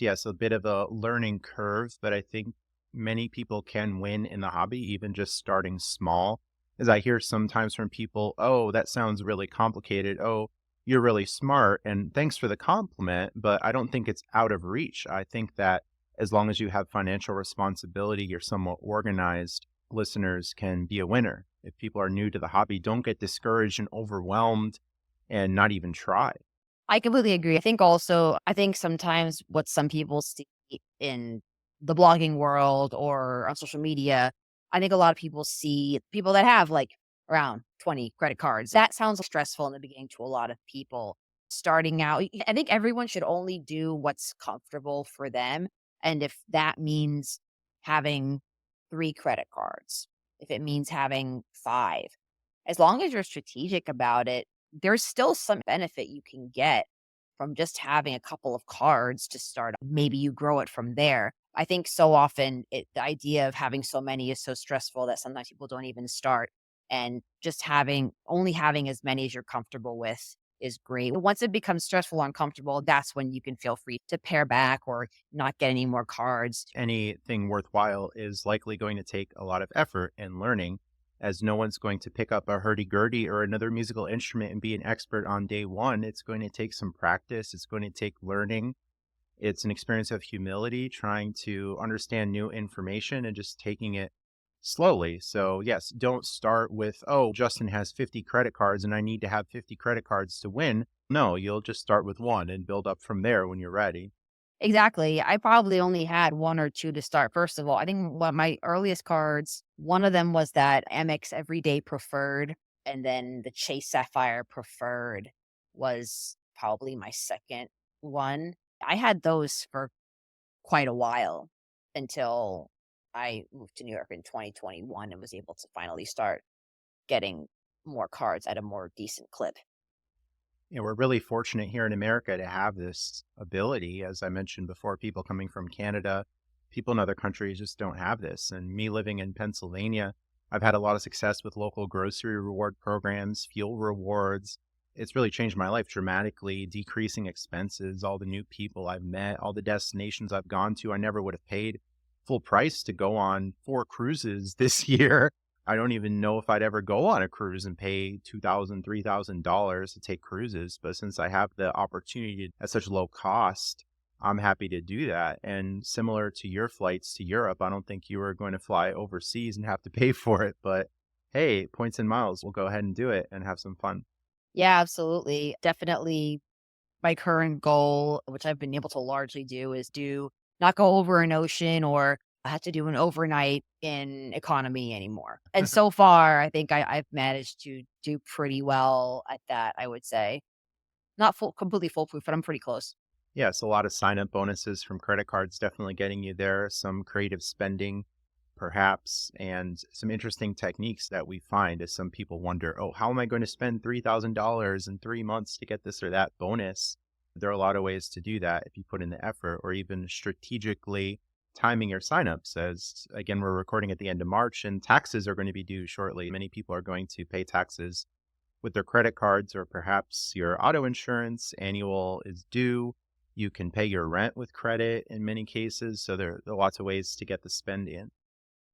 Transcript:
Yes, a bit of a learning curve, but I think many people can win in the hobby, even just starting small. As I hear sometimes from people, oh, that sounds really complicated. Oh, you're really smart. And thanks for the compliment, but I don't think it's out of reach. I think that as long as you have financial responsibility, you're somewhat organized, listeners can be a winner. If people are new to the hobby, don't get discouraged and overwhelmed and not even try. I completely agree. I think sometimes what some people see in the blogging world or on social media, I think a lot of people see people that have like around 20 credit cards. That sounds stressful in the beginning to a lot of people starting out. I think everyone should only do what's comfortable for them. And if that means having 3 credit cards, if it means having five, as long as you're strategic about it, there's still some benefit you can get from just having a couple of cards to start. Maybe you grow it from there. I think so often the idea of having so many is so stressful that sometimes people don't even start. And just only having as many as you're comfortable with is great. Once it becomes stressful or uncomfortable, that's when you can feel free to pare back or not get any more cards. Anything worthwhile is likely going to take a lot of effort and learning, as no one's going to pick up a hurdy-gurdy or another musical instrument and be an expert on day one. It's going to take some practice. It's going to take learning. It's an experience of humility, trying to understand new information and just taking it slowly. So, yes, don't start with, oh, Justin has 50 credit cards and I need to have 50 credit cards to win. No, you'll just start with one and build up from there when you're ready. Exactly. I probably only had 1 or 2 to start. First of all, I think one my earliest cards, one of them was that Amex Everyday Preferred, and then the Chase Sapphire Preferred was probably my second one. I had those for quite a while until I moved to New York in 2021 and was able to finally start getting more cards at a more decent clip. We're really fortunate here in America to have this ability. As I mentioned before, people coming from Canada, people in other countries just don't have this. And me living in Pennsylvania, I've had a lot of success with local grocery reward programs, fuel rewards. It's really changed my life dramatically, decreasing expenses, all the new people I've met, all the destinations I've gone to. I never would have paid full price to go on 4 cruises this year. I don't even know if I'd ever go on a cruise and pay $2,000, $3,000 to take cruises. But since I have the opportunity at such low cost, I'm happy to do that. And similar to your flights to Europe, I don't think you were going to fly overseas and have to pay for it. But hey, points and miles, we'll go ahead and do it and have some fun. Yeah, absolutely. Definitely my current goal, which I've been able to largely do, is do not go over an ocean or I have to do an overnight in economy anymore. And so far, I think I've managed to do pretty well at that, I would say. Not completely foolproof, but I'm pretty close. Yes, a lot of sign up bonuses from credit cards definitely getting you there, some creative spending perhaps, and some interesting techniques that we find as some people wonder, oh, how am I going to spend $3,000 in 3 months to get this or that bonus? There are a lot of ways to do that if you put in the effort or even strategically timing your signups. As again, we're recording at the end of March and taxes are going to be due shortly. Many people are going to pay taxes with their credit cards or perhaps your auto insurance annual is due. You can pay your rent with credit in many cases. So there are lots of ways to get the spend in.